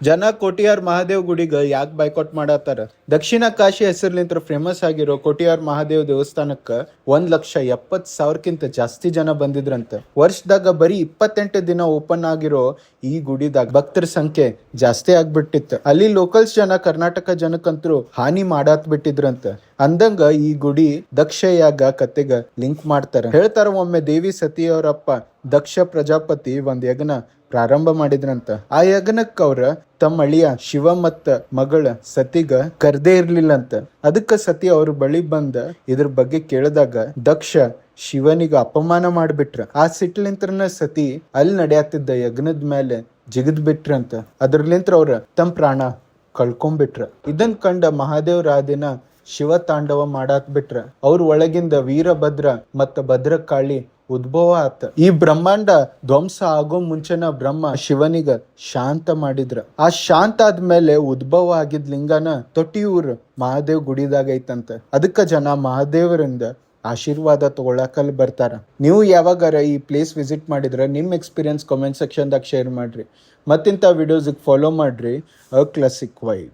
ಜನ ಕೋಟಿಯಾರ್ ಮಹಾದೇವ್ ಗುಡಿಗ ಯಾಕೆ ಬೈಕಾಟ್ ಮಾಡತ್ತಾರ? ದಕ್ಷಿಣ ಕಾಶಿ ಹೆಸರ್ಲಿಂತ್ರ ಫೇಮಸ್ ಆಗಿರೋ ಕೋಟಿಯಾರ್ ಮಹಾದೇವ್ ದೇವಸ್ಥಾನಕ್ಕ 1,70,000ಕ್ಕಿಂತ ಜಾಸ್ತಿ ಜನ ಬಂದಿದ್ರಂತ. ವರ್ಷದಾಗ ಬರೀ 28 ದಿನ ಓಪನ್ ಆಗಿರೋ ಈ ಗುಡಿದಾಗ ಭಕ್ತರ ಸಂಖ್ಯೆ ಜಾಸ್ತಿ ಆಗ್ಬಿಟ್ಟಿತ್ತು. ಅಲ್ಲಿ ಲೋಕಲ್ಸ್ ಜನ ಕರ್ನಾಟಕ ಜನಕ್ಕಂತರೂ ಹಾನಿ ಮಾಡಾತ್ ಬಿಟ್ಟಿದ್ರಂತ. ಅಂದಂಗ ಈ ಗುಡಿ ದಕ್ಷಯಾಗ ಕತೆಗ ಲಿಂಕ್ ಮಾಡ್ತಾರ. ಹೇಳ್ತಾರ, ಒಮ್ಮೆ ದೇವಿ ಸತಿಯವರಪ್ಪ ದಕ್ಷ ಪ್ರಜಾಪತಿ ಒಂದ್ ಯಜ್ಞ ಪ್ರಾರಂಭ ಮಾಡಿದ್ರಂತ. ಆ ಯಜ್ಞಕ್ಕ ಅವ್ರ ತಮ್ಮ ಅಳಿಯ ಶಿವ ಮತ್ತ ಮಗಳ ಸತಿಗ ಕರ್ದೇ ಇರ್ಲಿಲ್ಲಂತ. ಅದಕ್ಕ ಸತಿ ಅವ್ರ ಬಳಿ ಬಂದ ಇದ್ರ ಬಗ್ಗೆ ಕೇಳಿದಾಗ ದಕ್ಷ ಶಿವನಿಗ ಅಪಮಾನ ಮಾಡ್ಬಿಟ್ರ. ಆ ಸಿಟ್ಲಿಂತ್ರನ ಸತಿ ಅಲ್ಲಿ ನಡೆಯತ್ತಿದ್ದ ಯಜ್ಞದ ಮೇಲೆ ಜಿಗದ್ ಬಿಟ್ರಂತ. ಅದ್ರಲಿಂತ್ರ ಅವ್ರ ತಮ್ಮ ಪ್ರಾಣ ಕಳ್ಕೊಂಡ್ಬಿಟ್ರ. ಇದನ್ ಕಂಡ ಮಹಾದೇವ್ರ ಆ ದಿನ ಶಿವ ತಾಂಡವ ಮಾಡಾತ್ ಬಿಟ್ರ. ಅವ್ರ ಒಳಗಿಂದ ವೀರಭದ್ರ ಮತ್ತ ಭದ್ರಕಾಳಿ ಉದ್ಭವ ಆತ. ಈ ಬ್ರಹ್ಮಾಂಡ ಧ್ವಂಸ ಆಗೋ ಮುಂಚೆನ ಬ್ರಹ್ಮ ಶಿವನಿಗ ಶಾಂತ ಮಾಡಿದ್ರ. ಆ ಶಾಂತ ಆದ್ಮೇಲೆ ಉದ್ಭವ ಆಗಿದ್ ಲಿಂಗನ ತೊಟ್ಟಿಯೂರ್ ಮಹಾದೇವ್ ಗುಡಿದಾಗ ಐತಂತ. ಅದಕ್ಕ ಜನ ಮಹಾದೇವರಿಂದ ಆಶೀರ್ವಾದ ತಗೊಳಕಲ್ಲಿ ಬರ್ತಾರ. ನೀವು ಯಾವಾಗಾರ ಈ ಪ್ಲೇಸ್ ವಿಸಿಟ್ ಮಾಡಿದ್ರ ನಿಮ್ ಎಕ್ಸ್ಪೀರಿಯನ್ಸ್ ಕಾಮೆಂಟ್ ಸೆಕ್ಷನ್ದಾಗ ಶೇರ್ ಮಾಡ್ರಿ. ಮತ್ತಿಂತ ವಿಡಿಯೋಸ್ ಫಾಲೋ ಮಾಡ್ರಿ ಅ ಕ್ಲಾಸಿಕ್ ವೈಬ್.